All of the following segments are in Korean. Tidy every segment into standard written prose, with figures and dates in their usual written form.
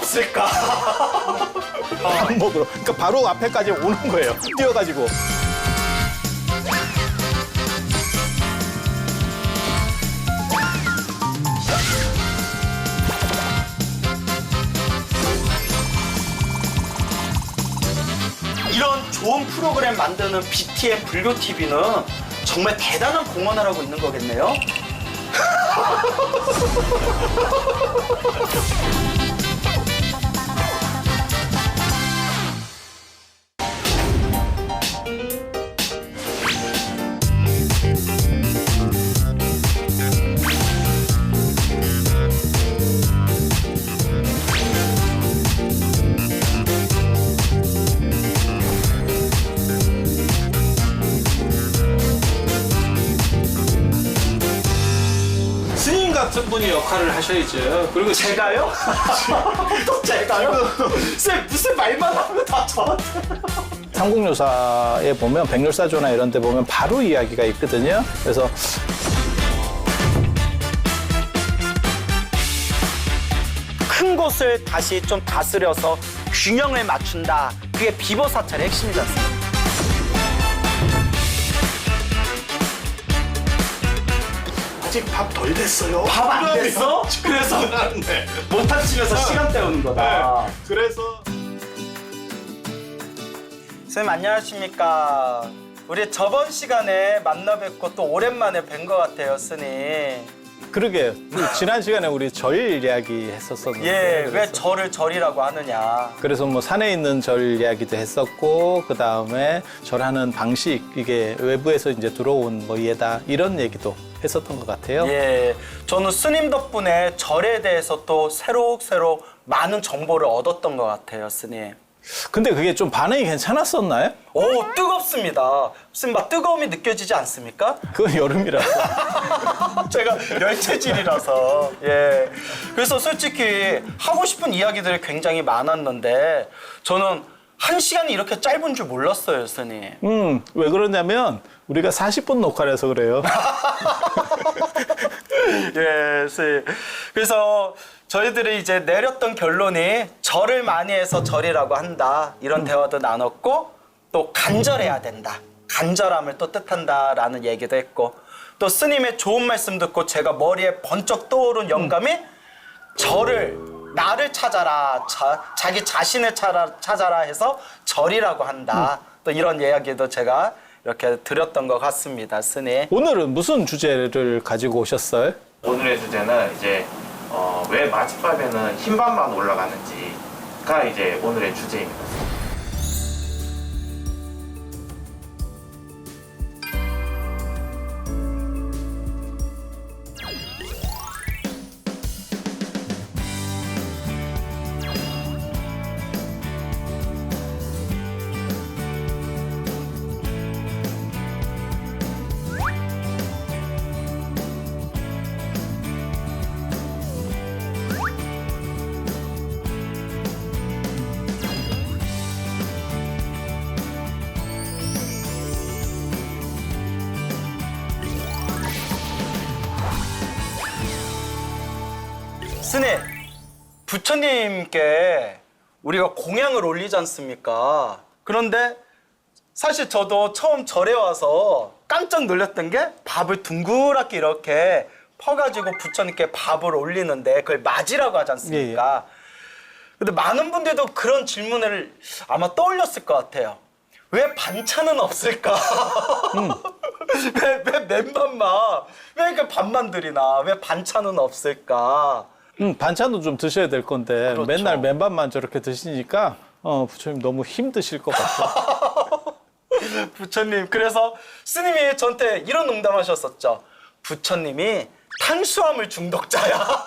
없을까? 항목으로. 그러니까 바로 앞에까지 오는 거예요. 뛰어가지고. 이런 좋은 프로그램 만드는 BTN 불교 TV는 정말 대단한 공헌을 하고 있는 거겠네요. 스님 같은 분이 역할을 하셔야죠. 그리고 제가요? 또 제가요? 쌤 무슨 말만 하면 다 저한테. 삼국유사에 보면 백률사조나 이런 데 보면 바로 이야기가 있거든요. 그래서 큰 곳을 다시 좀 다스려서 균형을 맞춘다. 그게 비보사찰의 핵심이지 않습니까? 아직 밥 덜 됐어요. 밥 안 됐어? 그래서 못한 치면서 시간 때우는 거다. 그래서 선생님 안녕하십니까. 우리 저번 시간에 만나 뵙고 또 오랜만에 뵌 것 같아요, 스님. 그러게 지난 시간에 우리 절 이야기 했었었는데 예, 왜 그래서, 절을 절이라고 하느냐. 그래서 뭐 산에 있는 절 이야기도 했었고 그 다음에 절하는 방식 이게 외부에서 이제 들어온 뭐 예다 이런 얘기도 했었던 것 같아요. 예, 저는 스님 덕분에 절에 대해서 또 새록새록 많은 정보를 얻었던 것 같아요, 스님. 근데 그게 좀 반응이 괜찮았었나요? 오, 뜨겁습니다. 스님 막 뜨거움이 느껴지지 않습니까? 그건 여름이라서. 제가 열체질이라서. 예. 그래서 솔직히 하고 싶은 이야기들이 굉장히 많았는데 저는 1시간이 이렇게 짧은 줄 몰랐어요, 스님. 왜 그러냐면 우리가 40분 녹화를 해서 그래요. 예, 스님. 그래서 저희들이 이제 내렸던 결론이 절을 많이 해서 절이라고 한다. 이런 대화도 나눴고 또 간절해야 된다. 간절함을 또 뜻한다라는 얘기도 했고 또 스님의 좋은 말씀 듣고 제가 머리에 번쩍 떠오른 영감이 절을 나를 찾아라. 자기 자신을 찾아라 해서 절이라고 한다. 또 이런 이야기도 제가 이렇게 드렸던 것 같습니다, 스님. 오늘은 무슨 주제를 가지고 오셨어요? 오늘의 주제는 이제 왜 마집밥에는 흰밥만 올라가는지가 이제 오늘의 주제입니다. 스님, 부처님께 우리가 공양을 올리지 않습니까? 그런데 사실 저도 처음 절에 와서 깜짝 놀랐던 게 밥을 둥그랗게 이렇게 퍼가지고 부처님께 밥을 올리는데 그걸 맞이라고 하지 않습니까? 근데 많은 분들도 그런 질문을 아마 떠올렸을 것 같아요. 왜 반찬은 없을까? 왜 맨밥만? 왜 이렇게 밥만 드리나? 왜 반찬은 없을까? 반찬도 좀 드셔야 될 건데 그렇죠. 맨날 맨밥만 저렇게 드시니까 부처님 너무 힘드실 것 같아요. 부처님, 그래서 스님이 저한테 이런 농담하셨었죠. 부처님이 탄수화물 중독자야.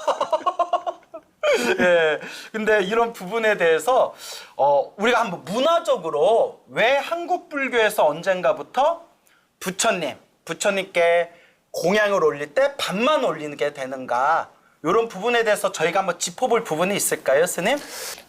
예. 근데 이런 부분에 대해서 우리가 한번 문화적으로 왜 한국 불교에서 언젠가부터 부처님께 공양을 올릴 때 밥만 올리게 되는가? 이런 부분에 대해서 저희가 한번 짚어볼 부분이 있을까요, 스님?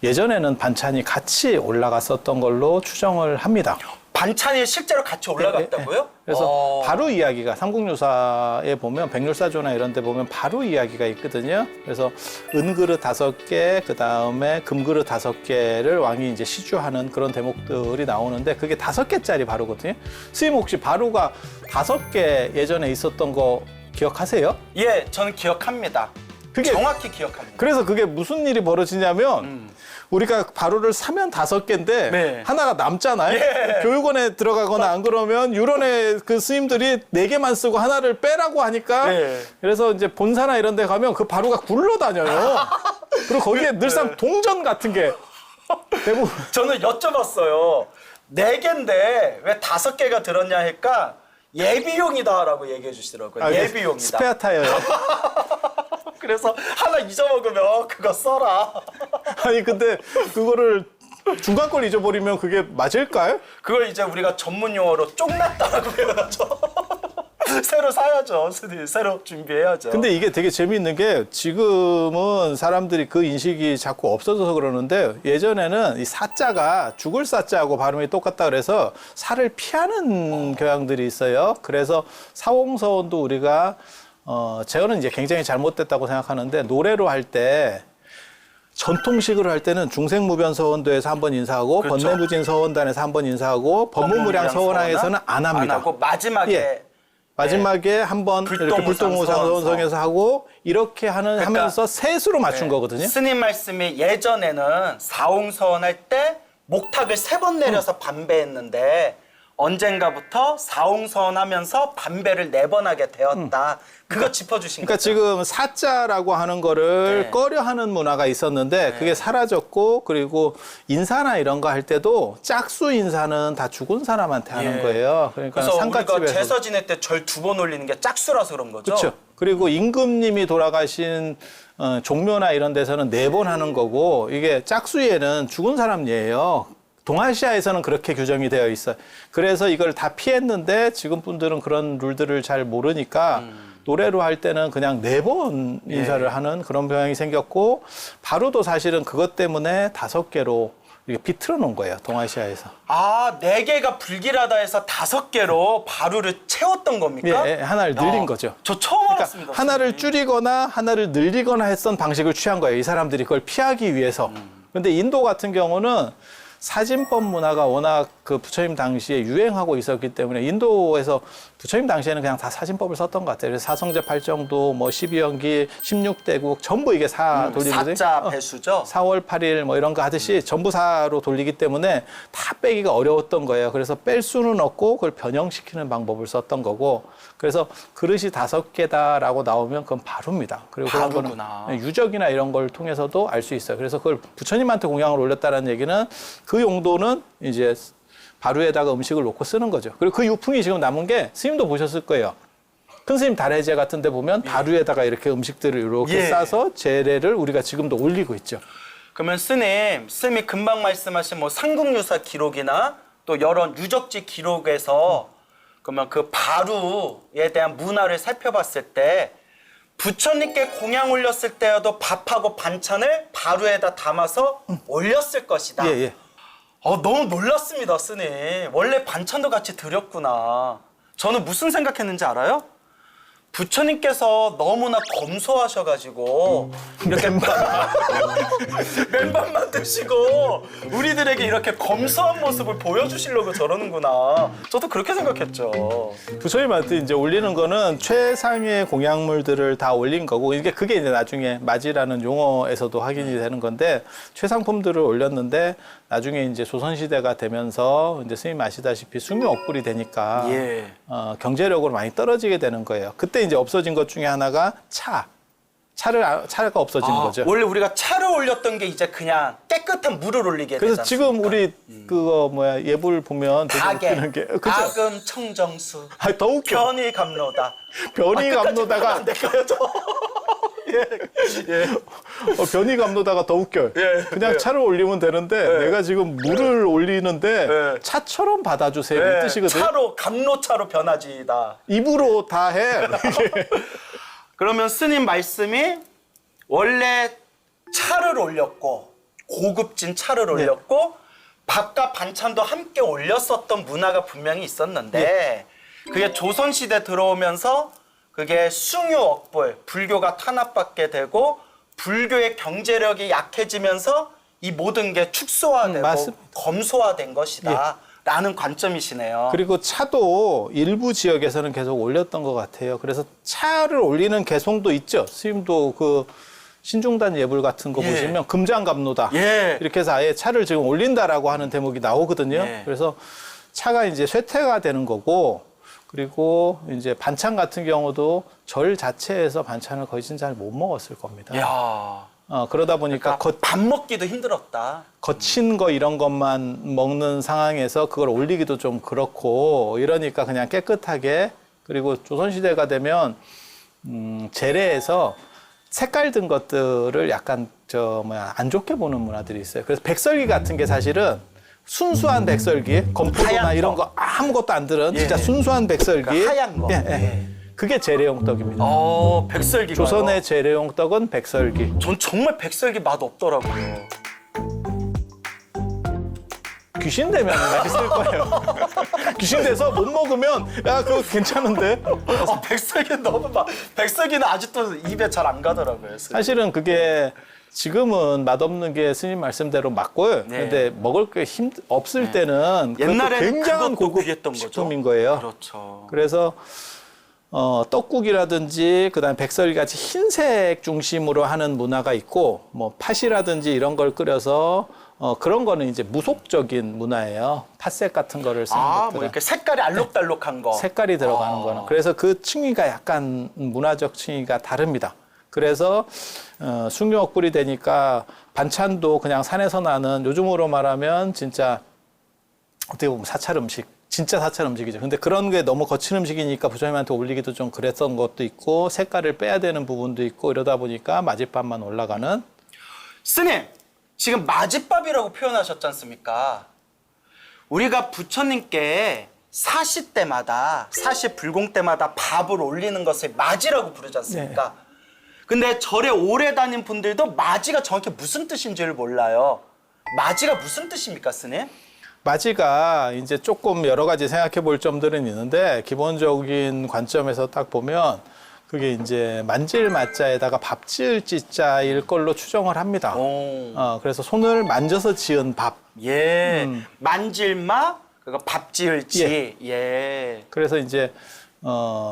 예전에는 반찬이 같이 올라갔었던 걸로 추정을 합니다. 반찬이 실제로 같이 올라갔다고요? 그래서 바루 이야기가 삼국유사에 보면 백률사조나 이런 데 보면 바루 이야기가 있거든요. 그래서 은그릇 5개, 그다음에 금그릇 5개를 왕이 이제 시주하는 그런 대목들이 나오는데 그게 5개짜리 바루거든요. 스님 혹시 바루가 5개 예전에 있었던 거 기억하세요? 예, 저는 기억합니다. 그게 정확히 기억합니다. 그래서 그게 무슨 일이 벌어지냐면 우리가 바루를 사면 5개인데 네. 하나가 남잖아요. 예. 교육원에 들어가거나 안 그러면 유론의 그 스님들이 4개만 쓰고 하나를 빼라고 하니까 네. 그래서 이제 본사나 이런 데 가면 그 바루가 굴러다녀요. 그리고 거기에 늘상 동전 같은 게 대부분 저는 여쭤봤어요. 4개인데 왜 5개가 들었냐 하니까 예비용이다라고 얘기해 주시더라고요. 예비용이다. 스페어 타이어요. 그래서 하나 잊어먹으면 그거 써라. 아니 근데 그거를 중간 걸 잊어버리면 그게 맞을까요? 그걸 이제 우리가 전문 용어로 쪽났다라고 표현하죠. 새로 사야죠. 새로 준비해야죠. 근데 이게 되게 재미있는 게 지금은 사람들이 그 인식이 자꾸 없어져서 그러는데 예전에는 이 사자가 죽을 사자하고 발음이 똑같다 그래서 살을 피하는 교양들이 있어요. 그래서 사홍서원도 우리가 저는 이제 굉장히 잘못됐다고 생각하는데 노래로 할 때 전통식으로 할 때는 중생무변서원도에서 한 번 인사하고 그렇죠. 번뇌무진서원단에서 한 번 인사하고 법문무량서원항에서는 안 합니다. 안 하고 마지막에 예. 마지막에 한 번 이렇게 불동무상서원성에서 하고 이렇게 하면서 셋으로 맞춘 거거든요. 스님 말씀이 예전에는 사홍서원 할 때 목탁을 3번 내려서 반배했는데 언젠가부터 사홍서원 하면서 반배를 4번 하게 되었다. 그거 짚어주신 그러니까 거죠. 지금 사자라고 하는 거를 네. 꺼려하는 문화가 있었는데 그게 사라졌고 그리고 인사나 이런 거 할 때도 짝수 인사는 다 죽은 사람한테 하는 예. 거예요. 그러니까 그래서 우리가 상가집에서 제사 지낼 때 절 2번 올리는 게 짝수라서 그런 거죠. 그렇죠. 그리고 임금님이 돌아가신 종묘나 이런 데서는 4번 하는 거고 이게 짝수예는 죽은 사람 예예요. 동아시아에서는 그렇게 규정이 되어 있어요. 그래서 이걸 다 피했는데 지금 분들은 그런 룰들을 잘 모르니까 노래로 할 때는 그냥 4번 인사를 하는 그런 경향이 생겼고 바루도 사실은 그것 때문에 5개로 이렇게 비틀어 놓은 거예요. 동아시아에서. 아, 4개가 불길하다 해서 5개로 바루를 채웠던 겁니까? 예, 하나를 늘린 거죠. 저 처음 그러니까 알았습니다. 하나를 선생님. 줄이거나 하나를 늘리거나 했던 방식을 취한 거예요. 이 사람들이 그걸 피하기 위해서. 근데 인도 같은 경우는 사진법 문화가 워낙 그 부처님 당시에 유행하고 있었기 때문에 인도에서 부처님 당시에는 그냥 다 사진법을 썼던 것 같아요. 그래서 사성제 8정도, 뭐 12연기, 16대국 전부 이게 사 돌리는 거죠. 사자 배수죠. 4월 8일 뭐 이런 거 하듯이 전부 사로 돌리기 때문에 다 빼기가 어려웠던 거예요. 그래서 뺄 수는 없고 그걸 변형시키는 방법을 썼던 거고 그래서 그릇이 5개다라고 나오면 그건 바루입니다. 그리고 그런 바루구나. 거는 유적이나 이런 걸 통해서도 알 수 있어요. 그래서 그걸 부처님한테 공양을 올렸다는 얘기는 그 용도는 이제 바루에다가 음식을 놓고 쓰는 거죠. 그리고 그 유풍이 지금 남은 게 스님도 보셨을 거예요. 큰 스님 달해제 같은 데 보면 바루에다가 이렇게 음식들을 이렇게 예. 싸서 제례를 우리가 지금도 올리고 있죠. 그러면 스님이 금방 말씀하신 뭐 삼국유사 기록이나 또 여러 유적지 기록에서 그러면 그 바루에 대한 문화를 살펴봤을 때 부처님께 공양 올렸을 때여도 밥하고 반찬을 바루에다 담아서 올렸을 것이다. 예, 예. 너무 놀랐습니다, 스님. 원래 반찬도 같이 드렸구나. 저는 무슨 생각했는지 알아요? 부처님께서 너무나 검소하셔가지고 이렇게 맨밥만 드시고 우리들에게 이렇게 검소한 모습을 보여주시려고 저러는구나. 저도 그렇게 생각했죠. 부처님한테 이제 올리는 거는 최상의 공약물들을 다 올린 거고 그게 이제 나중에 맞이라는 용어에서도 확인이 되는 건데 최상품들을 올렸는데 나중에 이제 조선시대가 되면서 이제 스님 아시다시피 수명 억불이 되니까 예. 경제력으로 많이 떨어지게 되는 거예요. 그때 이제 없어진 것 중에 하나가 차가 없어지는 거죠. 원래 우리가 차를 올렸던 게 이제 그냥 깨끗한 물을 올리게 그래서 되잖아요. 지금 우리 그거 예불 보면 되게 가게, 웃기는 게 그죠? 가금 청정수, 더 웃겨. 편히 감로다. 변이 끝까지 감로다가 안 될까요, 저? 변이 감로다가 더 웃겨요. 예, 그냥 예. 차를 올리면 되는데 내가 지금 물을 올리는데 예. 차처럼 받아주세요. 이 뜻이거든요. 차로 감로차로 변하지이다. 입으로 다 해. 이게. 그러면 스님 말씀이 원래 차를 올렸고 고급진 차를 올렸고 밥과 반찬도 함께 올렸었던 문화가 분명히 있었는데 그게 조선시대 들어오면서 그게 숭유억불, 불교가 탄압받게 되고 불교의 경제력이 약해지면서 이 모든 게 축소화되고 맞습니다. 검소화된 것이다 라는 관점이시네요. 그리고 차도 일부 지역에서는 계속 올렸던 것 같아요. 그래서 차를 올리는 개송도 있죠. 스님도 그 신중단 예불 같은 거 예. 보시면 금장갑로다. 예. 이렇게 해서 아예 차를 지금 올린다라고 하는 대목이 나오거든요. 예. 그래서 차가 이제 쇠퇴가 되는 거고, 그리고 이제 반찬 같은 경우도 절 자체에서 반찬을 거의 잘 못 먹었을 겁니다. 이야. 그러다 보니까 그러니까 밥 먹기도 힘들었다. 거친 거 이런 것만 먹는 상황에서 그걸 올리기도 좀 그렇고 이러니까 그냥 깨끗하게. 그리고 조선시대가 되면 재래에서 색깔 든 것들을 약간 안 좋게 보는 문화들이 있어요. 그래서 백설기 같은 게 사실은 순수한 백설기, 건포도나 하얀 이런 거. 거 아무것도 안 들은 예. 진짜 순수한 백설기. 그러니까 하얀 거. 예, 예. 그게 재래용 떡입니다. 백설기가. 조선의 재래용 떡은 백설기. 전 정말 백설기 맛 없더라고요. 귀신 되면 맛있을 거예요. 귀신 돼서 못 먹으면 야 그거 괜찮은데. 백설기 너무 백설기는 아직도 입에 잘 안 가더라고요. 사실은 그게 지금은 맛없는 게 스님 말씀대로 맞고요. 네. 근데 먹을 게 없을 때는 그것도 옛날에는 굉장한 그것도 고급 귀했던 거죠. 식품인 거예요. 그렇죠. 그래서 떡국이라든지 그다음에 백설기 같이 흰색 중심으로 하는 문화가 있고 뭐 팥이라든지 이런 걸 끓여서 그런 거는 이제 무속적인 문화예요. 팥색 같은 거를 쓰는 뭐 것들은. 이렇게 색깔이 알록달록한 거. 색깔이 들어가는 거는. 그래서 그 층위가 약간 문화적 층위가 다릅니다. 그래서 숭유억불이 되니까 반찬도 그냥 산에서 나는 요즘으로 말하면 진짜 어떻게 보면 사찰 음식, 진짜 사찰 음식이죠. 근데 그런 게 너무 거친 음식이니까 부처님한테 올리기도 좀 그랬던 것도 있고 색깔을 빼야 되는 부분도 있고 이러다 보니까 마짓밥만 올라가는. 스님, 지금 마짓밥이라고 표현하셨지 않습니까? 우리가 부처님께 사시 때마다, 사시 불공 때마다 밥을 올리는 것을 마지라고 부르지 않습니까? 근데 절에 오래 다닌 분들도 마지가 정확히 무슨 뜻인지를 몰라요. 마지가 무슨 뜻입니까, 스님? 마지가 이제 조금 여러 가지 생각해 볼 점들은 있는데 기본적인 관점에서 딱 보면 그게 이제 만질 마자에다가 밥 지을 지자일 걸로 추정을 합니다. 그래서 손을 만져서 지은 밥. 예. 만질마, 그거 밥 지을지. 예. 그래서 이제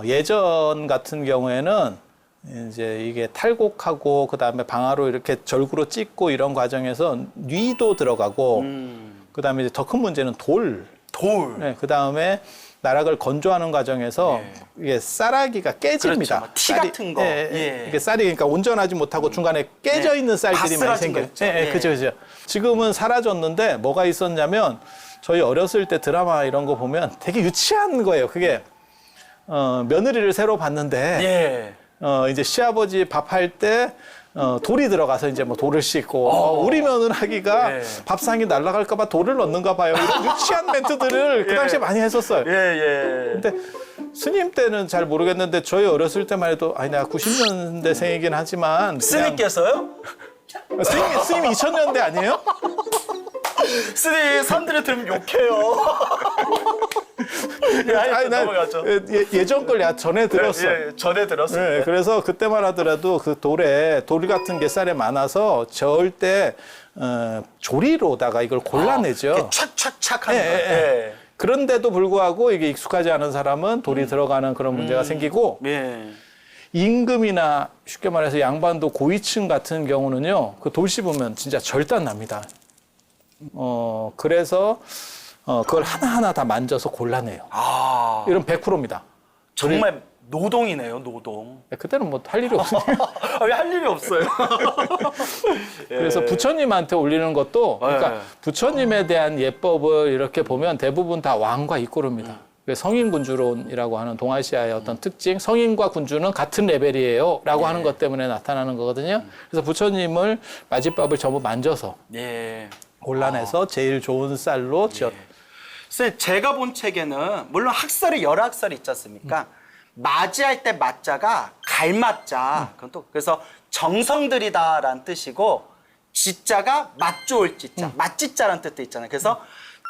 예전 같은 경우에는 이제 이게 탈곡하고 그다음에 방아로 이렇게 절구로 찢고 이런 과정에서 뉘도 들어가고 그다음에 이제 더 큰 문제는 돌. 돌. 그다음에 나락을 건조하는 과정에서 이게 쌀아기가 깨집니다. 그렇죠. 티 같은 거. 예. 이게 쌀이 그러니까 온전하지 못하고 중간에 깨져 있는 쌀들이 많이 바스라진 거 생겨요. 있죠. 예, 예. 그죠. 지금은 사라졌는데 뭐가 있었냐면 저희 어렸을 때 드라마 이런 거 보면 되게 유치한 거예요. 그게 며느리를 새로 봤는데 예. 이제 시아버지 밥할 때 돌이 들어가서 이제 뭐 돌을 씻고 우리 며느라기가 예. 밥상이 날아갈까봐 돌을 넣는가 봐요. 이런 유치한 멘트들을 그 당시에 많이 했었어요. 예. 근데 스님 때는 잘 모르겠는데 저희 어렸을 때만 해도 아니 내가 90년대생이긴 하지만 그냥 스님께서요? 스님 2000년대 아니에요? 스님 사람들이 들으면 욕해요. 아니 난 넘어가죠. 예전 걸 내가 전에 들었어. 예, 전에 들었어요. 네, 그래서 그때만 하더라도 그 돌 같은 게 쌀에 많아서 저을 때 조리로다가 이걸 골라내죠. 착착착 하는 예, 거. 예, 예. 그런데도 불구하고 이게 익숙하지 않은 사람은 돌이 들어가는 그런 문제가 생기고 예. 임금이나 쉽게 말해서 양반도 고위층 같은 경우는요, 그 돌 씹으면 진짜 절단 납니다. 그래서 그걸 하나하나 다 만져서 골라내요. 이런 100%입니다. 정말 노동이네요, 노동. 그때는 뭐 할 일이 없으니까. 왜 할 일이 없어요? 그래서 부처님한테 올리는 것도 그러니까 부처님에 대한 예법을 이렇게 보면 대부분 다 왕과 이꼬릅니다. 성인 군주론이라고 하는 동아시아의 어떤 특징, 성인과 군주는 같은 레벨이에요 라고 하는 것 때문에 나타나는 거거든요. 그래서 부처님을 마짓밥을 전부 만져서 예. 골라내서 제일 좋은 쌀로 지었다. 선생님, 제가 본 책에는 물론 학설이 여러 학설이 있지 않습니까? 맞이할 때 맞자가 갈맞자. 그건 또 그래서 정성들이다라는 뜻이고 지자가 맛 좋을 지자, 맛지자라는 뜻도 있잖아요. 그래서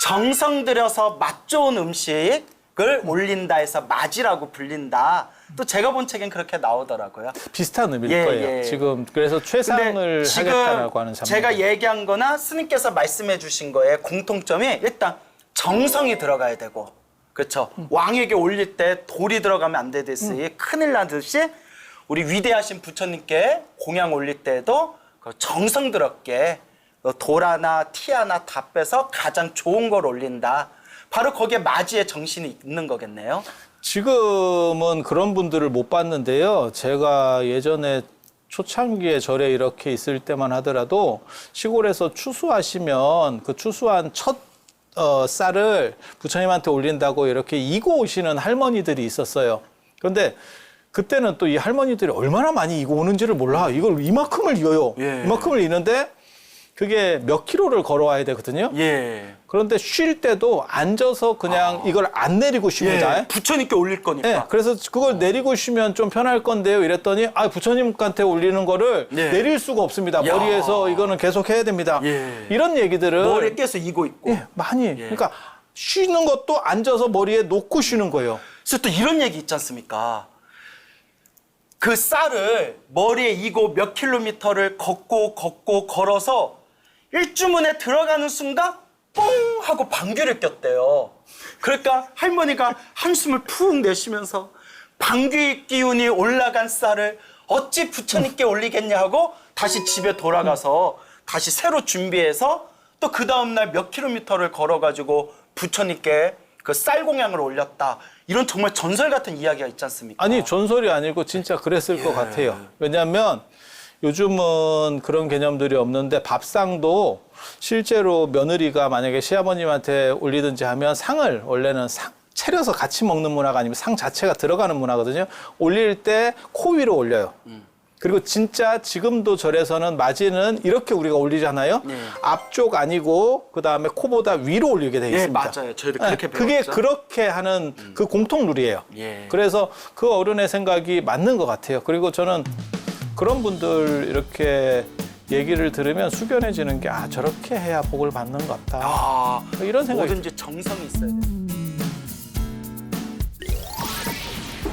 정성 들여서 맛 좋은 음식을 올린다 해서 맞이라고 불린다. 또 제가 본 책엔 그렇게 나오더라고요. 비슷한 의미일 예, 거예요. 예. 지금 그래서 근데 최상을 지금 하겠다라고 하는 장면. 제가 얘기한 거나 스님께서 말씀해 주신 거에 공통점이 일단 정성이 들어가야 되고, 그렇죠. 왕에게 올릴 때 돌이 들어가면 안 되듯이 큰일 나듯이 우리 위대하신 부처님께 공양 올릴 때도 그 정성스럽게 돌 하나 티 하나 다 빼서 가장 좋은 걸 올린다. 바로 거기에 맞이의 정신이 있는 거겠네요. 지금은 그런 분들을 못 봤는데요. 제가 예전에 초창기에 절에 이렇게 있을 때만 하더라도 시골에서 추수하시면 그 추수한 첫 쌀을 부처님한테 올린다고 이렇게 이고 오시는 할머니들이 있었어요. 그런데 그때는 또 이 할머니들이 얼마나 많이 이고 오는지를 몰라. 이걸 이만큼을 이어요. 예. 이만큼을 이는데 그게 몇 킬로를 걸어와야 되거든요. 예. 그런데 쉴 때도 앉아서 그냥 이걸 안 내리고 쉽니다. 예. 부처님께 올릴 거니까. 네, 그래서 그걸 내리고 쉬면 좀 편할 건데요. 이랬더니 부처님한테 올리는 거를 네. 내릴 수가 없습니다. 야. 머리에서 이거는 계속 해야 됩니다. 예. 이런 얘기들을 머리에 깨서 이고 있고. 예, 많이. 그러니까 쉬는 것도 앉아서 머리에 놓고 쉬는 거예요. 그래서 또 이런 얘기 있지 않습니까? 그 쌀을 머리에 이고 몇 킬로미터를 걷고 걸어서 일주문에 들어가는 순간 뽕 하고 방귀를 꼈대요. 그러니까 할머니가 한숨을 푹 내쉬면서 방귀 기운이 올라간 쌀을 어찌 부처님께 올리겠냐 하고 다시 집에 돌아가서 다시 새로 준비해서 또 그 다음날 몇 킬로미터를 걸어가지고 부처님께 그 쌀 공양을 올렸다. 이런 정말 전설 같은 이야기가 있지 않습니까? 아니, 전설이 아니고 진짜 그랬을 것 같아요. 왜냐하면 요즘은 그런 개념들이 없는데 밥상도 실제로 며느리가 만약에 시아버님한테 올리든지 하면 상을 원래는 차려서 같이 먹는 문화가 아니면 상 자체가 들어가는 문화거든요. 올릴 때 코 위로 올려요. 그리고 진짜 지금도 절에서는 맞이는 이렇게 우리가 올리잖아요. 네. 앞쪽 아니고 그다음에 코보다 위로 올리게 돼 예, 있습니다. 맞아요. 저희도 그렇게 배웠죠. 그게 그렇게 하는 그 공통 룰이에요. 예. 그래서 그 어른의 생각이 맞는 것 같아요. 그리고 저는 그런 분들 이렇게 얘기를 들으면 숙연해지는 게 저렇게 해야 복을 받는 것 같다. 이런 생각이 뭐든지 정성이 있어야 돼요.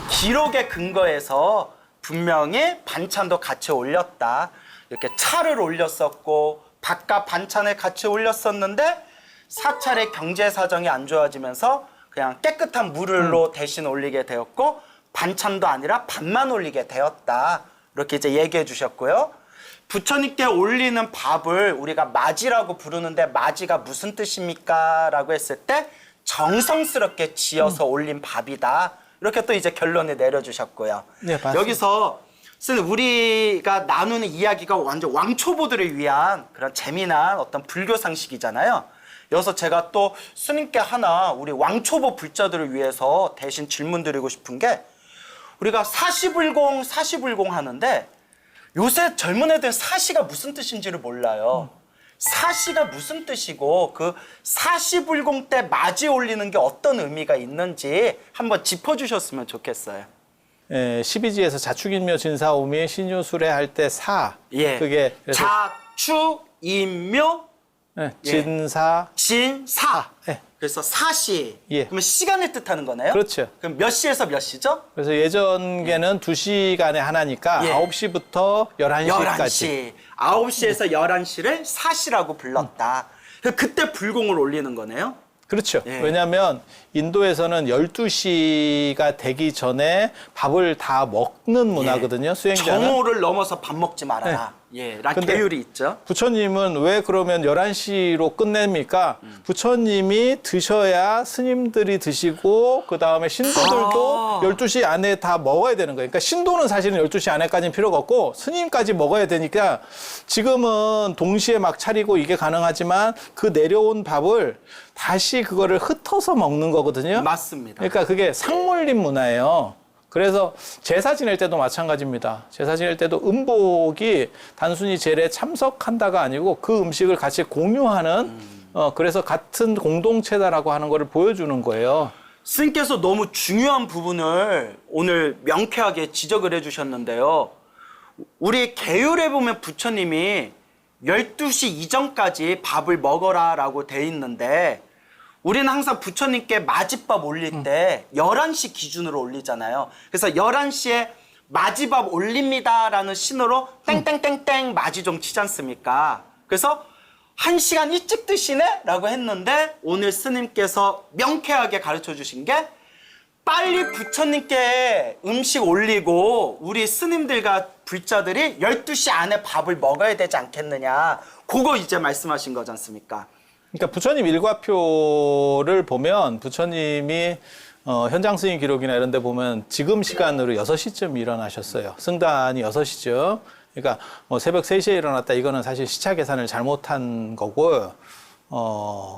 기록에 근거해서 분명히 반찬도 같이 올렸다. 이렇게 차를 올렸었고 밥과 반찬을 같이 올렸었는데 사찰의 경제 사정이 안 좋아지면서 그냥 깨끗한 물로 대신 올리게 되었고 반찬도 아니라 밥만 올리게 되었다. 이렇게 이제 얘기해 주셨고요. 부처님께 올리는 밥을 우리가 맞이라고 부르는데 맞이가 무슨 뜻입니까? 라고 했을 때 정성스럽게 지어서 올린 밥이다. 이렇게 또 이제 결론을 내려주셨고요. 네, 맞습니다. 여기서 우리가 나누는 이야기가 완전 왕초보들을 위한 그런 재미난 어떤 불교 상식이잖아요. 여기서 제가 또 스님께 하나 우리 왕초보 불자들을 위해서 대신 질문 드리고 싶은 게 우리가 사시불공 하는데 요새 젊은 애들은 사시가 무슨 뜻인지를 몰라요. 사시가 무슨 뜻이고 그 사시불공 때 맞이 올리는 게 어떤 의미가 있는지 한번 짚어주셨으면 좋겠어요. 12지에서 자축인묘 진사오미 신유술회 할 때 사. 예. 그게 그래서 자축인묘 진사. 진사. 예. 그래서 사시. 예. 그러면 시간을 뜻하는 거네요? 그렇죠. 그럼 몇 시에서 몇 시죠? 그래서 예전에는 2시간에 하나니까 예. 9시부터 11시까지. 11시. 9시에서 11시를 사시라고 불렀다. 그때 불공을 올리는 거네요? 그렇죠. 예. 왜냐하면 인도에서는 12시가 되기 전에 밥을 다 먹는 문화거든요. 수행자는. 정오를 넘어서 밥 먹지 말아라. 예, 라 근데 계율이 있죠. 부처님은 왜 그러면 11시로 끝냅니까? 부처님이 드셔야 스님들이 드시고 그다음에 신도들도 12시 안에 다 먹어야 되는 거예요. 그러니까 신도는 사실은 12시 안에까지는 필요가 없고 스님까지 먹어야 되니까 지금은 동시에 막 차리고 이게 가능하지만 그 내려온 밥을 다시 그거를 흩어서 먹는 거거든요. 맞습니다. 그러니까 그게 상물림 문화예요. 그래서 제사 지낼 때도 마찬가지입니다. 제사 지낼 때도 음복이 단순히 제례에 참석한다가 아니고 그 음식을 같이 공유하는 그래서 같은 공동체다라고 하는 거를 보여주는 거예요. 스님께서 너무 중요한 부분을 오늘 명쾌하게 지적을 해주셨는데요. 우리 계율에 보면 부처님이 12시 이전까지 밥을 먹어라라고 돼 있는데 우리는 항상 부처님께 맞이밥 올릴 때 11시 기준으로 올리잖아요. 그래서 11시에 맞이밥 올립니다라는 신호로 땡땡땡땡 맞이종 치지 않습니까? 그래서 1시간 일찍 드시네? 라고 했는데 오늘 스님께서 명쾌하게 가르쳐 주신 게 빨리 부처님께 음식 올리고 우리 스님들과 불자들이 12시 안에 밥을 먹어야 되지 않겠느냐. 그거 이제 말씀하신 거지 않습니까? 그러니까 부처님 일과표를 보면 부처님이 현장 스님 기록이나 이런 데 보면 지금 시간으로 6시쯤 일어나셨어요. 승단이 6시쯤. 그러니까 뭐 새벽 3시에 일어났다 이거는 사실 시차 계산을 잘못한 거고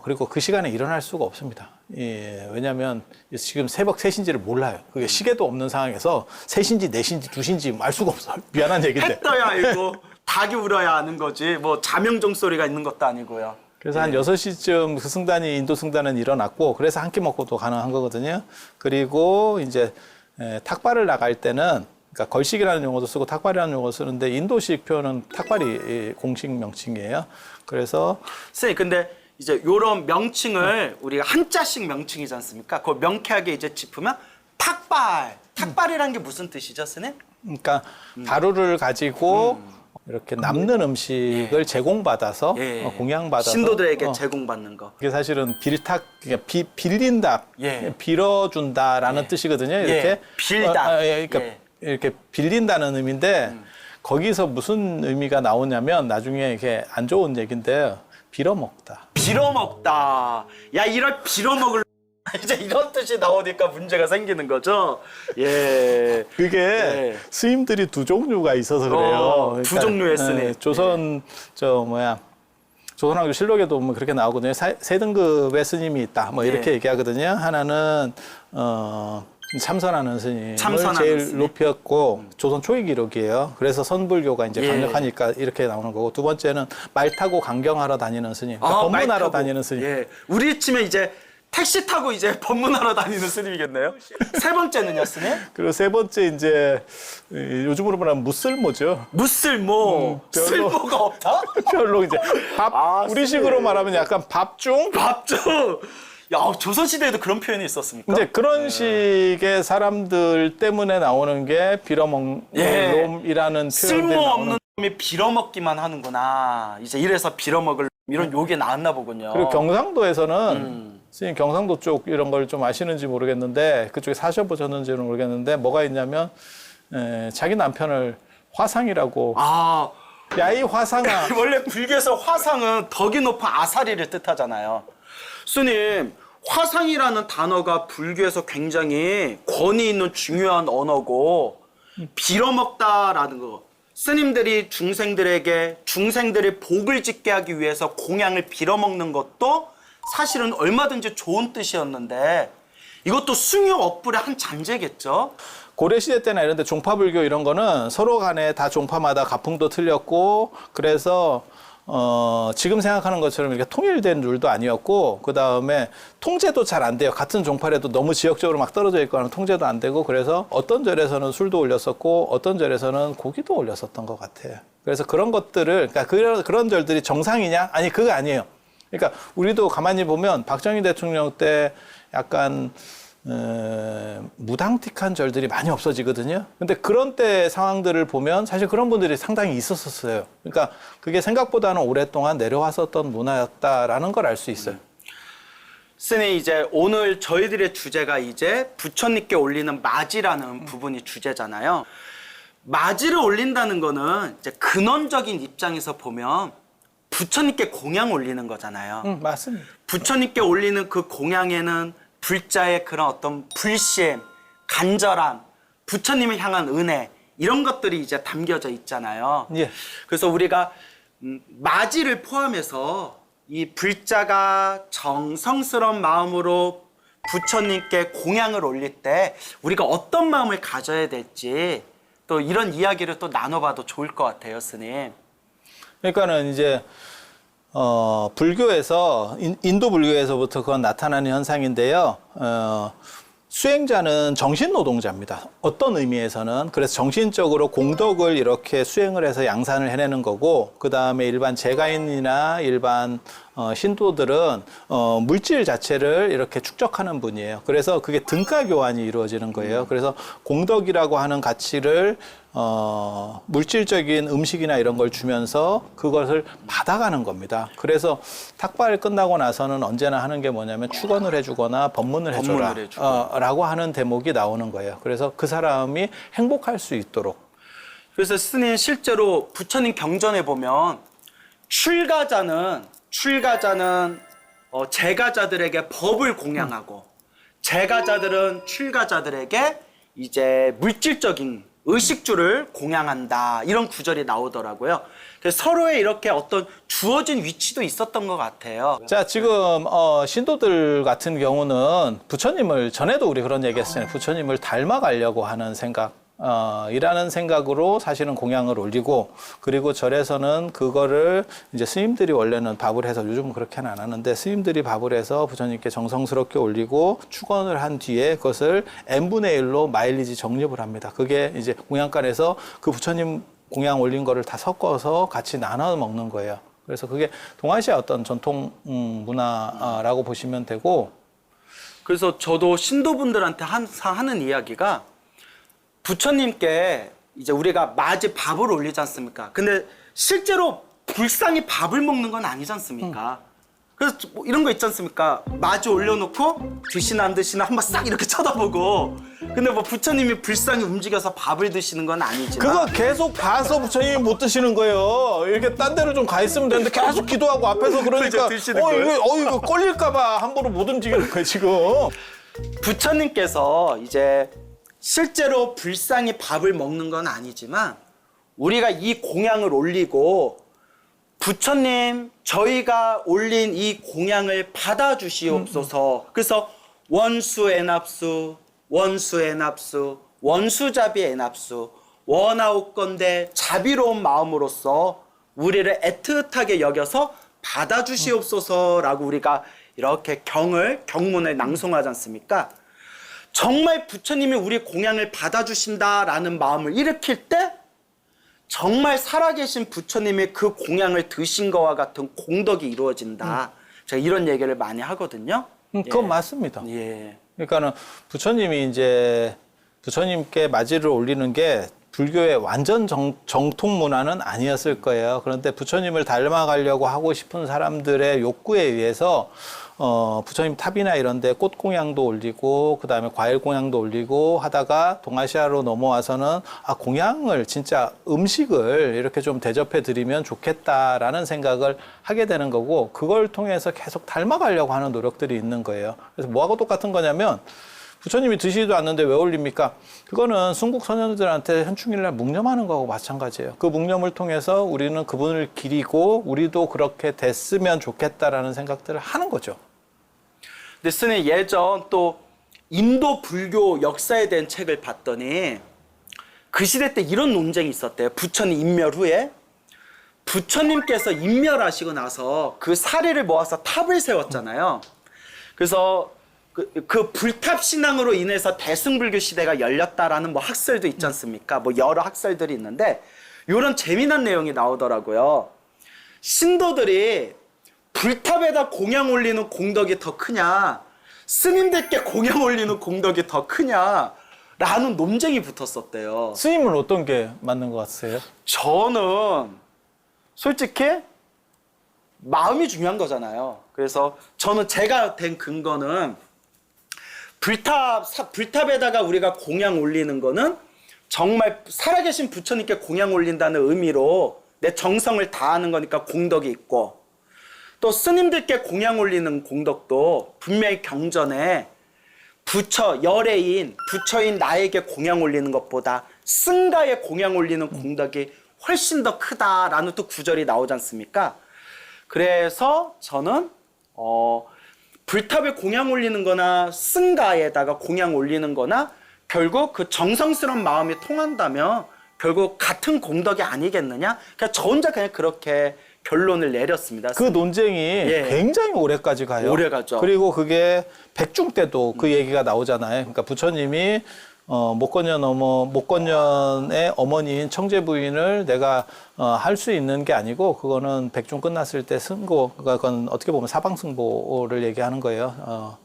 그리고 그 시간에 일어날 수가 없습니다. 예, 왜냐하면 지금 새벽 3시인지를 몰라요. 그게 시계도 없는 상황에서 3시인지 4시인지 2시인지 알 수가 없어. 미안한 얘기인데. 해 떠야 알고 닭이 울어야 아는 거지 뭐 자명종 소리가 있는 것도 아니고요. 그래서 한 6시쯤 그 승단이 인도 승단은 일어났고 그래서 한 끼 먹고도 가능한 거거든요. 그리고 이제 탁발을 나갈 때는 그러니까 걸식이라는 용어도 쓰고 탁발이라는 용어도 쓰는데 인도식 표현은 탁발이 공식 명칭이에요. 그래서 선생님 근데 이제 요런 명칭을 우리가 한자식 명칭이지 않습니까? 그걸 명쾌하게 이제 짚으면 탁발. 탁발이라는 게 무슨 뜻이죠, 선생님? 그러니까 가루를 가지고 이렇게 남는 음식을 제공받아서 공양받아서 신도들에게 제공받는 거. 이게 사실은 그러니까 빌린다, 빌어준다라는 뜻이거든요. 이렇게 빌다. 그러니까 이렇게 빌린다는 의미인데 거기서 무슨 의미가 나오냐면 나중에 이게 안 좋은 얘기인데 빌어먹다. 빌어먹다. 야 이럴 빌어먹을 이제 이런 뜻이 나오니까 문제가 생기는 거죠. 예. 그게 스님들이 두 종류가 있어서 그래요. 두 종류의 스님. 조선 조선왕조 실록에도 보면 그렇게 나오거든요. 세 등급의 스님이 있다. 뭐 이렇게 얘기하거든요. 하나는 참선하는 스님을 제일 스님. 높였고 조선 초기 기록이에요. 그래서 선불교가 이제 강력하니까 이렇게 나오는 거고 두 번째는 말 타고 강경하러 다니는 스님, 그러니까 법문하러 다니는 스님. 예. 우리 치면 이제 택시 타고 이제 법문하러 다니는 스님이겠네요. 세 번째는요, 스님? 그리고 세 번째 이제 요즘으로 말하면 무쓸모죠. 무쓸모. 별로. 쓸모가 없다? 별로 이제 우리식으로 말하면 약간 밥중? 밥중. 야, 조선시대에도 그런 표현이 있었습니까? 이제 그런 식의 사람들 때문에 나오는 게 빌어먹는 놈이라는 표현들이 쓸모없는 놈이 빌어먹기만 하는구나. 이제 이래서 빌어먹을 이런 욕이 나왔나 보군요. 그리고 경상도에서는 선생님 경상도 쪽 이런 걸 좀 아시는지 모르겠는데 그쪽에 사셔보셨는지는 모르겠는데 뭐가 있냐면 자기 남편을 화상이라고 야 이 화상아 원래 불교에서 화상은 덕이 높은 아사리를 뜻하잖아요. 스님, 화상이라는 단어가 불교에서 굉장히 권위 있는 중요한 언어고 빌어먹다라는 거. 스님들이 중생들의 복을 짓게 하기 위해서 공양을 빌어먹는 것도 사실은 얼마든지 좋은 뜻이었는데 이것도 숭유 업불의 한 잔재겠죠? 고려시대 때나 이런 데 종파불교 이런 거는 서로 간에 다 종파마다 가풍도 틀렸고 그래서 지금 생각하는 것처럼 이렇게 통일된 룰도 아니었고 그 다음에 통제도 잘 안 돼요. 같은 종파라도 너무 지역적으로 막 떨어져 있거나 통제도 안 되고 그래서 어떤 절에서는 술도 올렸었고 어떤 절에서는 고기도 올렸었던 것 같아요. 그래서 그런 것들을 그러니까 그런 절들이 정상이냐? 아니 그거 아니에요. 그러니까 우리도 가만히 보면 박정희 대통령 때 약간 무당틱한 절들이 많이 없어지거든요. 근데 그런 때 상황들을 보면 사실 그런 분들이 상당히 있었어요. 그러니까 그게 생각보다는 오랫동안 내려왔었던 문화였다라는 걸 알 수 있어요. 스님 이제 오늘 저희들의 주제가 이제 부처님께 올리는 맞이라는 부분이 주제잖아요. 맞이를 올린다는 거는 이제 근원적인 입장에서 보면 부처님께 공양 올리는 거잖아요. 맞습니다. 부처님께 올리는 그 공양에는 불자의 그런 어떤 불심, 간절함, 부처님을 향한 은혜 이런 것들이 이제 담겨져 있잖아요. 예. 그래서 우리가 맞이를 포함해서 이 불자가 정성스러운 마음으로 부처님께 공양을 올릴 때 우리가 어떤 마음을 가져야 될지 또 이런 이야기를 또 나눠봐도 좋을 것 같아요, 스님. 그러니까는 이제 불교에서 인도 불교에서부터 그건 나타나는 현상인데요. 수행자는 정신 노동자입니다. 어떤 의미에서는 그래서 정신적으로 공덕을 이렇게 수행을 해서 양산을 해내는 거고, 그 다음에 일반 재가인이나 일반 신도들은 물질 자체를 이렇게 축적하는 분이에요. 그래서 그게 등가 교환이 이루어지는 거예요. 그래서 공덕이라고 하는 가치를 물질적인 음식이나 이런 걸 주면서 그것을 받아가는 겁니다. 그래서 탁발 끝나고 나서는 언제나 하는 게 뭐냐면 축원을 해주거나 법문을 해줘라 라고 하는 대목이 나오는 거예요. 그래서 그 사람이 행복할 수 있도록. 그래서 스님 실제로 부처님 경전에 보면 출가자는 재가자들에게 법을 공양하고 재가자들은 출가자들에게 이제 물질적인 의식주를 공양한다, 이런 구절이 나오더라고요. 그래서 서로의 이렇게 어떤 주어진 위치도 있었던 것 같아요. 자, 지금 신도들 같은 경우는 부처님을, 전에도 우리 그런 얘기했어요. 부처님을 닮아가려고 하는 생각, 이라는 생각으로 사실은 공양을 올리고, 그리고 절에서는 그거를 이제 스님들이 원래는 밥을 해서, 요즘은 그렇게는 안 하는데 스님들이 밥을 해서 부처님께 정성스럽게 올리고 축원을 한 뒤에 그것을 n분의 1로 마일리지 적립을 합니다. 그게 이제 공양간에서 그 부처님 공양 올린 거를 다 섞어서 같이 나눠 먹는 거예요. 그래서 그게 동아시아 어떤 전통 문화라고 보시면 되고. 그래서 저도 신도분들한테 항상 하는 이야기가, 부처님께 이제 우리가 마지 밥을 올리지 않습니까? 근데 실제로 불상이 밥을 먹는 건 아니지 않습니까? 그래서 뭐 이런 거 있지 않습니까? 마지 올려놓고 드시나 안 드시나 한번 싹 이렇게 쳐다보고, 근데 뭐 부처님이 불상이 움직여서 밥을 드시는 건 아니지만, 그거 계속 봐서 부처님이 못 드시는 거예요. 이렇게 딴 데로 좀 가 있으면 되는데 계속 기도하고 앞에서 그러니까 그죠, 드시는 거예요? 이거 꼴릴까봐 함부로 못 움직이는 거예요, 지금. 부처님께서 이제 실제로 불상이 밥을 먹는 건 아니지만 우리가 이 공양을 올리고, 부처님 저희가 올린 이 공양을 받아주시옵소서. 그래서 원수애납수, 원수애납수, 원수자비애납수, 원하옵건대 자비로운 마음으로써 우리를 애틋하게 여겨서 받아주시옵소서라고 우리가 이렇게 경문을 낭송하지 않습니까? 정말 부처님이 우리 공양을 받아주신다라는 마음을 일으킬 때 정말 살아계신 부처님의 그 공양을 드신 거와 같은 공덕이 이루어진다. 제가 이런 얘기를 많이 하거든요. 그건 맞습니다. 예. 그러니까는 부처님께 마지를 올리는 게 불교의 완전 정통 문화는 아니었을 거예요. 그런데 부처님을 닮아가려고 하고 싶은 사람들의 욕구에 의해서 부처님 탑이나 이런 데 꽃 공양도 올리고, 그 다음에 과일 공양도 올리고 하다가 동아시아로 넘어와서는 공양을 진짜 음식을 이렇게 좀 대접해 드리면 좋겠다라는 생각을 하게 되는 거고, 그걸 통해서 계속 닮아가려고 하는 노력들이 있는 거예요. 그래서 뭐하고 똑같은 거냐면, 부처님이 드시지도 않는데 왜 올립니까? 그거는 순국 선현들한테 현충일날 묵념하는 거하고 마찬가지예요. 그 묵념을 통해서 우리는 그분을 기리고 우리도 그렇게 됐으면 좋겠다라는 생각들을 하는 거죠. 근데 스님 예전 또 인도 불교 역사에 대한 책을 봤더니 그 시대 때 이런 논쟁이 있었대요. 부처님 인멸 후에 부처님께서 인멸하시고 나서 그 사리를 모아서 탑을 세웠잖아요. 그래서 그 불탑 신앙으로 인해서 대승불교 시대가 열렸다라는 뭐 학설도 있지 않습니까? 뭐 여러 학설들이 있는데 이런 재미난 내용이 나오더라고요. 신도들이 불탑에다 공양 올리는 공덕이 더 크냐, 스님들께 공양 올리는 공덕이 더 크냐라는 논쟁이 붙었었대요. 스님은 어떤 게 맞는 것 같으세요? 저는 솔직히 마음이 중요한 거잖아요. 그래서 저는 제가 된 근거는 불탑에다가 우리가 공양 올리는 거는 정말 살아계신 부처님께 공양 올린다는 의미로 내 정성을 다하는 거니까 공덕이 있고, 또 스님들께 공양 올리는 공덕도 분명히 경전에 열애인, 부처인 나에게 공양 올리는 것보다 승가에 공양 올리는 공덕이 훨씬 더 크다라는 또 구절이 나오지 않습니까? 그래서 저는 불탑에 공양 올리는 거나 승가에다가 공양 올리는 거나 결국 그 정성스러운 마음이 통한다면 결국 같은 공덕이 아니겠느냐? 그러니까 저 혼자 그냥 그렇게 결론을 내렸습니다. 그 논쟁이 굉장히 오래까지 가요. 오래 가죠. 그리고 그게 백중 때도 그 얘기가 나오잖아요. 그러니까 부처님이 목건년의 어머니인 청제 부인을 내가 할 수 있는 게 아니고 그거는 백중 끝났을 때 승고, 그건 어떻게 보면 사방승보를 얘기하는 거예요.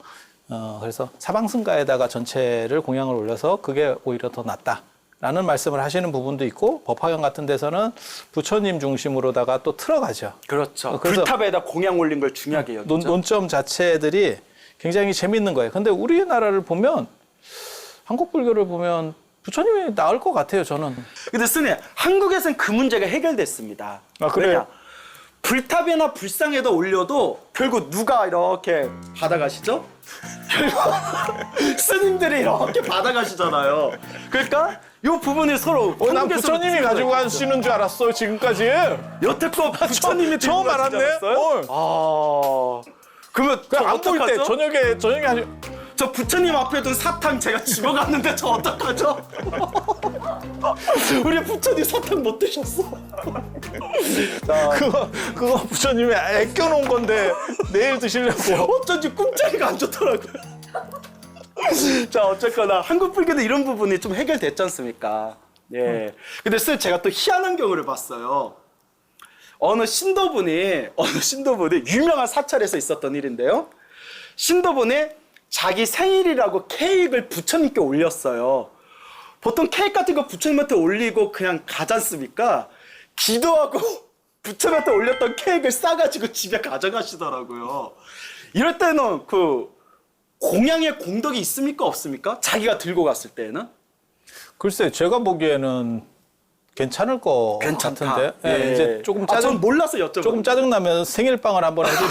그래서 사방승가에다가 전체를 공양을 올려서 그게 오히려 더 낫다라는 말씀을 하시는 부분도 있고, 법화경 같은 데서는 부처님 중심으로다가 또 틀어가죠. 그렇죠. 그래서 불탑에다 공양 올린 걸 중요하게 여기죠. 논점 자체들이 굉장히 재밌는 거예요. 근데 우리나라를 보면, 한국 불교를 보면 부처님이 나을 것 같아요, 저는. 근데 스님, 한국에서는 그 문제가 해결됐습니다. 아, 그래요? 왜냐? 불탑이나 불상에다 올려도 결국 누가 이렇게 받아가시죠? 스님들이 이렇게 받아가시잖아요. 그러니까 이 부분이 서로 난 한국에서는 부처님이 틀려요. 가지고 가시는 줄 알았어, 지금까지. 여태껏 부처님이 처음 들고 가시지 알았네. 않았어요? 그러면 저 안 볼 때 어떡하죠? 저녁에 하시. 저 부처님 앞에 둔 사탕 제가 집어갔는데 저 어떡하죠? 우리 부처님 사탕 못 드셨어. 그거 부처님이 아껴놓은 건데 내일 드시려고. 어쩐지 꿈자리가 안 좋더라고요. 자, 어쨌거나 한국 불교도 이런 부분이 좀 해결됐지 않습니까? 예. 근데 쌤, 제가 또 희한한 경우를 봤어요. 어느 신도분이 유명한 사찰에서 있었던 일인데요. 신도분이 자기 생일이라고 케이크를 부처님께 올렸어요. 보통 케이크 같은 거 부처님한테 올리고 그냥 가지 않습니까? 기도하고 부처님한테 올렸던 케이크를 싸가지고 집에 가져가시더라고요. 이럴 때는 그 공양의 공덕이 있습니까, 없습니까? 자기가 들고 갔을 때는? 글쎄, 제가 보기에는 괜찮을 것 같은데. 예, 이제 조금 전 몰라서 여쭤보는 조금 짜증나면 생일빵을 한번 해주세요.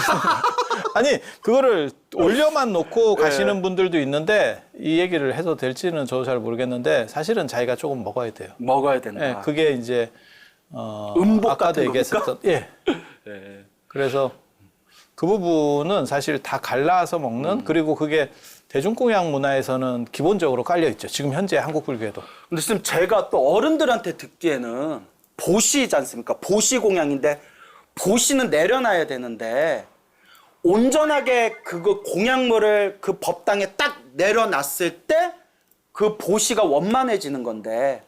아니, 그거를 올려만 놓고 가시는 분들도 있는데, 이 얘기를 해도 될지는 저도 잘 모르겠는데, 사실은 자기가 조금 먹어야 돼요. 먹어야 된다. 예, 그게 이제, 음복 아까도 같은 얘기했었던, 예. 그래서 그 부분은 사실 다 갈라서 먹는, 그리고 그게 대중공양 문화에서는 기본적으로 깔려있죠. 지금 현재 한국 불교에도. 근데 지금 제가 또 어른들한테 듣기에는 보시지 않습니까? 보시 공양인데 보시는 내려놔야 되는데 온전하게 그거 공양물을 그 법당에 딱 내려놨을 때 그 보시가 원만해지는 건데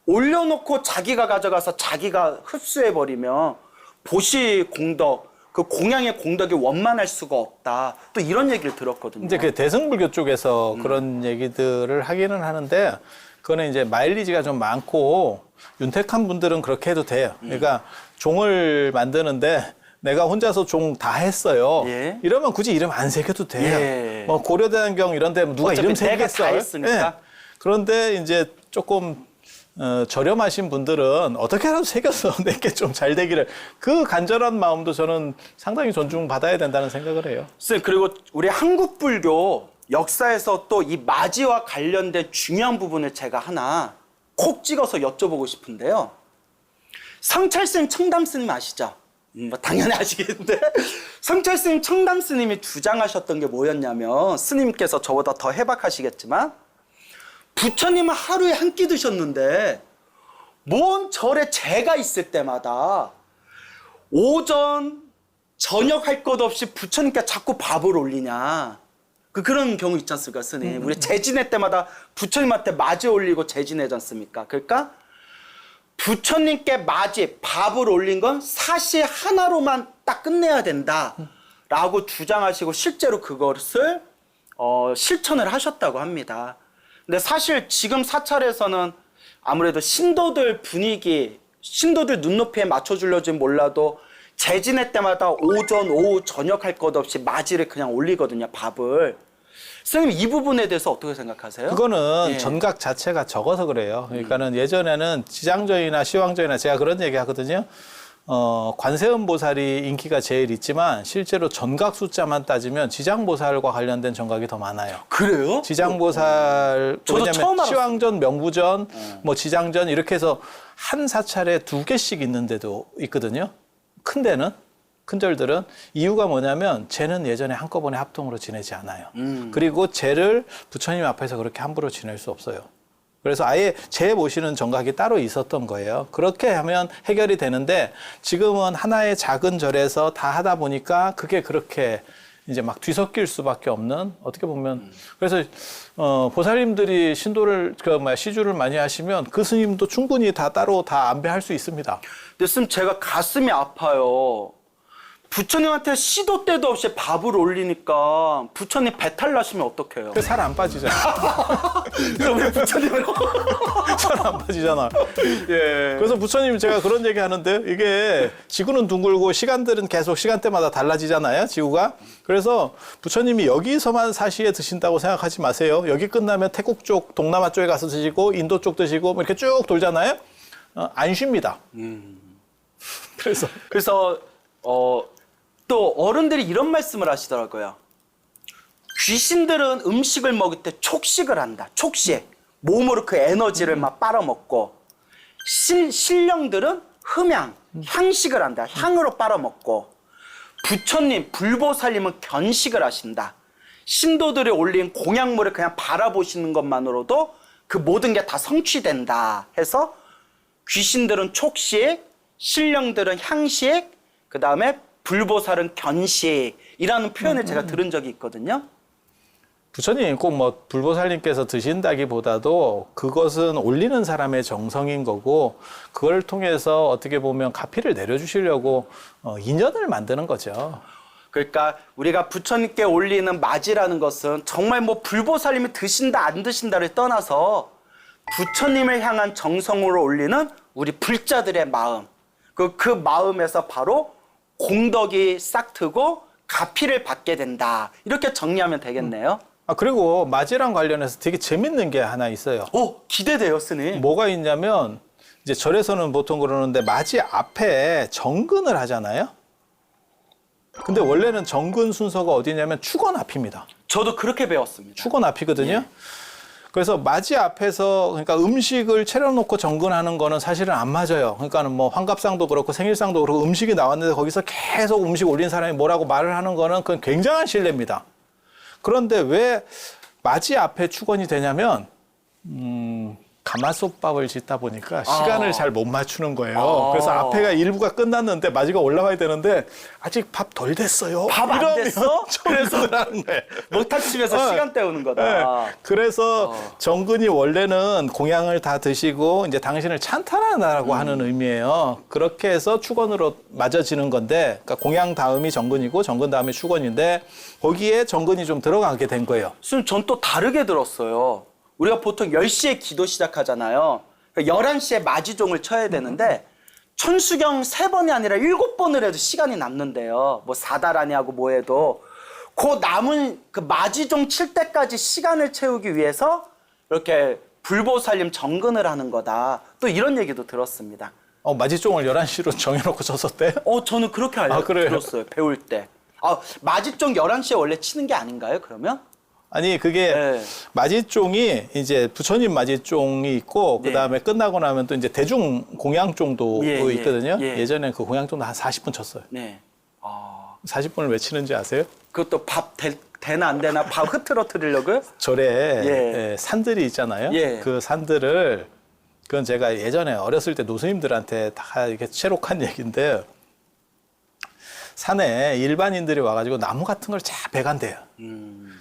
올려놓고 자기가 가져가서 자기가 흡수해버리면 보시 공덕, 그 공양의 공덕이 원만할 수가 없다. 또 이런 얘기를 들었거든요. 이제 그 대승불교 쪽에서 그런 얘기들을 하기는 하는데, 그거는 이제 마일리지가 좀 많고 윤택한 분들은 그렇게 해도 돼요. 그러니까 종을 만드는데 내가 혼자서 종 다 했어요. 예. 이러면 굳이 이름 안 새겨도 돼요. 예. 뭐 고려대장경 이런 데 누가 어차피 이름 내가 새기겠어요. 다 했으니까. 그런데 이제 조금 저렴하신 분들은 어떻게라도 새겨서 내게 좀 잘 되기를, 그 간절한 마음도 저는 상당히 존중받아야 된다는 생각을 해요. 쌤, 그리고 우리 한국 불교 역사에서 또 이 마지와 관련된 중요한 부분을 제가 하나 콕 찍어서 여쭤보고 싶은데요. 성찰스님, 청담스님 아시죠? 뭐 당연히 아시겠는데 성찰스님, 청담스님이 주장하셨던 게 뭐였냐면, 스님께서 저보다 더 해박하시겠지만 부처님은 하루에 한 끼 드셨는데 뭔 절에 제가 있을 때마다 오전 저녁 할 것 없이 부처님께 자꾸 밥을 올리냐, 그런 경우 있지 않습니까, 스님? 우리 제진회 때마다 부처님한테 맞이 올리고 제진회지 않습니까? 그러니까 부처님께 맞이 밥을 올린 건 사시 하나로만 딱 끝내야 된다라고 주장하시고 실제로 그것을 실천을 하셨다고 합니다. 근데 사실 지금 사찰에서는 아무래도 신도들 분위기, 신도들 눈높이에 맞춰주려진 몰라도 제진회 때마다 오전, 오후, 저녁 할 것 없이 맞이를 그냥 올리거든요, 밥을. 선생님, 이 부분에 대해서 어떻게 생각하세요? 그거는 예. 전각 자체가 적어서 그래요. 그러니까는 예전에는 지장전이나 시황전이나 제가 그런 얘기 하거든요. 관세음보살이 인기가 제일 있지만 실제로 전각 숫자만 따지면 지장보살과 관련된 전각이 더 많아요. 그래요? 지장보살, 저도 처음 왜냐면 알았어요. 시황전, 명부전, 뭐 지장전 이렇게 해서 한 사찰에 2개씩 있는 데도 있거든요. 큰 데는. 큰 절들은. 이유가 뭐냐면 쟤는 예전에 한꺼번에 합동으로 지내지 않아요. 그리고 쟤를 부처님 앞에서 그렇게 함부로 지낼 수 없어요. 그래서 아예 재 모시는 정각이 따로 있었던 거예요. 그렇게 하면 해결이 되는데 지금은 하나의 작은 절에서 다 하다 보니까 그게 그렇게 이제 막 뒤섞일 수밖에 없는 어떻게 보면 그래서 보살님들이 신도를 시주를 많이 하시면 그 스님도 충분히 다 따로 다 안배할 수 있습니다. 근데 스님 제가 가슴이 아파요. 부처님한테 시도 때도 없이 밥을 올리니까 부처님 배탈 나시면 어떡해요? 살 안 빠지잖아. 그래서 왜 부처님을 살 안 빠지잖아. 예. 그래서 부처님 제가 그런 얘기 하는데 이게 지구는 둥글고 시간들은 계속 시간대마다 달라지잖아요. 지구가. 그래서 부처님이 여기서만 사시에 드신다고 생각하지 마세요. 여기 끝나면 태국 쪽, 동남아 쪽에 가서 드시고 인도 쪽 드시고 뭐 이렇게 쭉 돌잖아요. 안 쉽니다. 그래서 또 어른들이 이런 말씀을 하시더라고요. 귀신들은 음식을 먹을 때 촉식을 한다. 촉식. 몸으로 그 에너지를 막 빨아먹고 신령들은 흠양, 향식을 한다. 향으로 빨아먹고 부처님, 불보살님은 견식을 하신다. 신도들이 올린 공약물을 그냥 바라보시는 것만으로도 그 모든 게 다 성취된다 해서 귀신들은 촉식, 신령들은 향식, 그 다음에 불보살은 견식이라는 표현을 제가 들은 적이 있거든요. 부처님 꼭 뭐 불보살님께서 드신다기보다도 그것은 올리는 사람의 정성인 거고 그걸 통해서 어떻게 보면 가피를 내려주시려고 인연을 만드는 거죠. 그러니까 우리가 부처님께 올리는 맞이라는 것은 정말 뭐 불보살님이 드신다 안 드신다를 떠나서 부처님을 향한 정성으로 올리는 우리 불자들의 마음. 그 마음에서 바로 공덕이 싹트고 가피를 받게 된다. 이렇게 정리하면 되겠네요. 그리고 맞이랑 관련해서 되게 재밌는 게 하나 있어요. 오, 기대돼요, 스님. 뭐가 있냐면 이제 절에서는 보통 그러는데 맞이 앞에 정근을 하잖아요. 근데 원래는 정근 순서가 어디냐면 축원 앞입니다. 저도 그렇게 배웠습니다. 축원 앞이거든요. 그래서 맞이 앞에서 그러니까 음식을 차려놓고 정근하는 거는 사실은 안 맞아요. 그러니까는 뭐 환갑상도 그렇고 생일상도 그렇고 음식이 나왔는데 거기서 계속 음식 올린 사람이 뭐라고 말을 하는 거는 그건 굉장한 신뢰입니다. 그런데 왜 맞이 앞에 축원이 되냐면 가마솥밥을 짓다 보니까 시간을 잘 못 맞추는 거예요. 그래서 앞에가 일부가 끝났는데 맞이가 올라가야 되는데 아직 밥 덜 됐어요. 밥 안 됐어? 그래서 하는 거예요. 목탁집에서 시간 때우는 거다. 네. 그래서 정근이 원래는 공양을 다 드시고 이제 당신을 찬탄하다라고 하는 의미예요. 그렇게 해서 축원으로 맞아지는 건데 그러니까 공양 다음이 정근이고 정근 다음이 축원인데 거기에 정근이 좀 들어가게 된 거예요. 스님, 전 또 다르게 들었어요. 우리가 보통 10시에 기도 시작하잖아요. 11시에 마지종을 쳐야 되는데 천수경 3번이 아니라 7번을 해도 시간이 남는데요. 뭐 사다라니 하고 뭐 해도 그 남은 그 마지종 칠 때까지 시간을 채우기 위해서 이렇게 불보살님 정근을 하는 거다. 또 이런 얘기도 들었습니다. 마지종을 11시로 정해놓고 쳤었대요? 저는 그렇게 그래요? 들었어요. 배울 때. 마지종 11시에 원래 치는 게 아닌가요, 그러면? 아니 그게 네. 마지종이 이제 부처님 마지종이 있고 네. 그다음에 끝나고 나면 또 이제 대중 공양종도 예, 있거든요. 예. 예전에 그 공양종도 한 40분 쳤어요. 네. 40분을 왜 치는지 아세요? 그것도 밥 되나 안 되나 밥 흐트러뜨리려고요? 절에 예. 산들이 있잖아요. 예. 그 산들을 그건 제가 예전에 어렸을 때 노스님들한테 다 이렇게 채록한 얘기인데 산에 일반인들이 와가지고 나무 같은 걸 쫙 베간대요.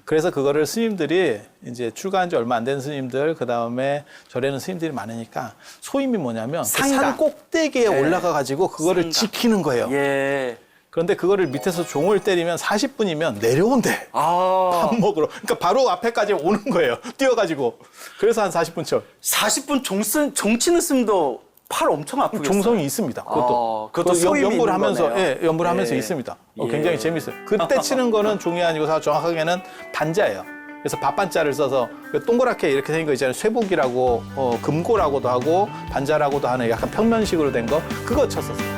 그래서 그거를 스님들이 이제 출가한 지 얼마 안 된 스님들 그 다음에 절에는 스님들이 많으니까 소임이 뭐냐면 그 상가. 산 꼭대기에 올라가가지고 그거를 상가. 지키는 거예요. 예. 그런데 그거를 밑에서 종을 때리면 40분이면 내려온대. 아. 밥 먹으러. 그러니까 바로 앞에까지 오는 거예요. 뛰어가지고. 그래서 한 40분 쳐. 40분 종 치는 스님도 팔 엄청 아프겠어요. 종성이 있습니다. 그것도. 그것도 소임이 연구를 있는 하면서, 거네요. 예, 연구를 하면서 예. 있습니다. 예. 굉장히 재밌어요. 그때 치는 거는 종이 아니고 정확하게는 반자예요. 그래서 밥반자를 써서 그 동그랗게 이렇게 생긴 거 있잖아요. 쇠북이라고, 금고라고도 하고 반자라고도 하는 약간 평면식으로 된 거. 그거 쳤었어요.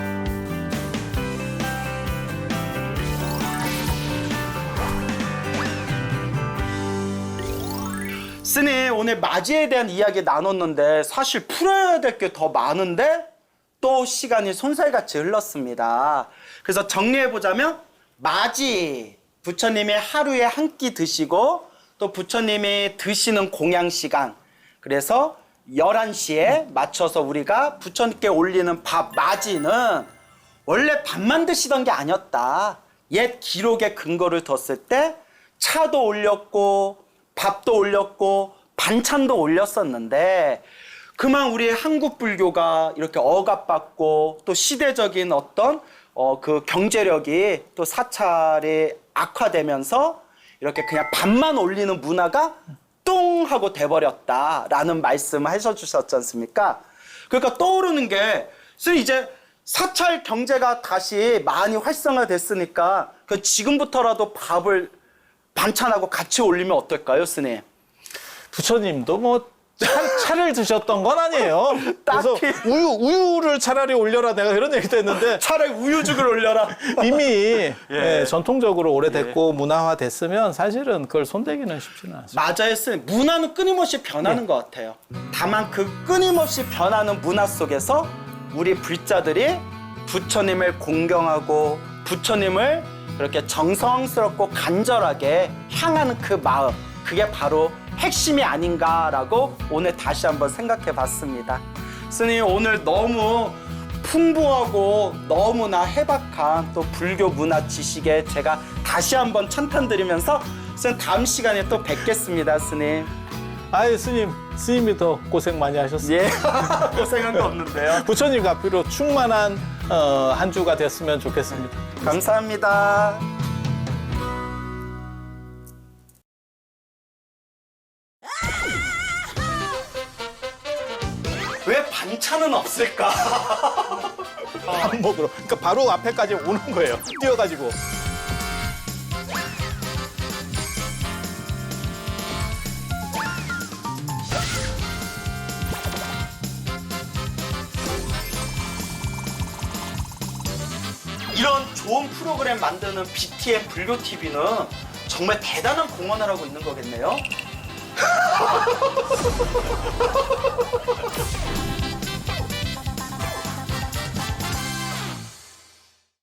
스님, 오늘 맞이에 대한 이야기 나눴는데 사실 풀어야 될 게 더 많은데 또 시간이 손살같이 흘렀습니다. 그래서 정리해보자면 맞이, 부처님이 하루에 한 끼 드시고 또 부처님이 드시는 공양 시간, 그래서 11시에 맞춰서 우리가 부처님께 올리는 밥 맞이는 원래 밥만 드시던 게 아니었다. 옛 기록의 근거를 뒀을 때 차도 올렸고 밥도 올렸고 반찬도 올렸었는데 그만 우리 한국 불교가 이렇게 억압받고 또 시대적인 어떤 그 경제력이 또 사찰이 악화되면서 이렇게 그냥 밥만 올리는 문화가 뚱 하고 돼버렸다라는 말씀을 하셔주셨지 않습니까? 그러니까 떠오르는 게 스님 이제 사찰 경제가 다시 많이 활성화됐으니까 그 지금부터라도 밥을 반찬하고 같이 올리면 어떨까요, 스님? 부처님도 뭐 차를 드셨던 건 아니에요. 그래서 딱히. 우유를 차라리 올려라 내가 그런 얘기도 했는데 차라리 우유죽을 올려라. 이미 예, 전통적으로 오래됐고 문화화됐으면 사실은 그걸 손대기는 쉽지는 않습니다. 맞아요, 스님. 문화는 끊임없이 변하는 것 같아요. 다만 그 끊임없이 변하는 문화 속에서 우리 불자들이 부처님을 공경하고 부처님을 그렇게 정성스럽고 간절하게 향하는 그 마음, 그게 바로 핵심이 아닌가라고 오늘 다시 한번 생각해 봤습니다. 스님, 오늘 너무 풍부하고 너무나 해박한 또 불교 문화 지식에 제가 다시 한번 찬탄드리면서 스님 다음 시간에 또 뵙겠습니다, 스님. 아유 스님이 더 고생 많이 하셨어요. 예, 고생한 거 없는데요. 부처님 앞으로 충만한 한 주가 됐으면 좋겠습니다. 감사합니다. 왜 반찬은 없을까? 밥 먹으러. 그러니까 바로 앞에까지 오는 거예요. 뛰어가지고. 이런 좋은 프로그램 만드는 BTN 불교 TV는 정말 대단한 공헌을 하고 있는 거겠네요.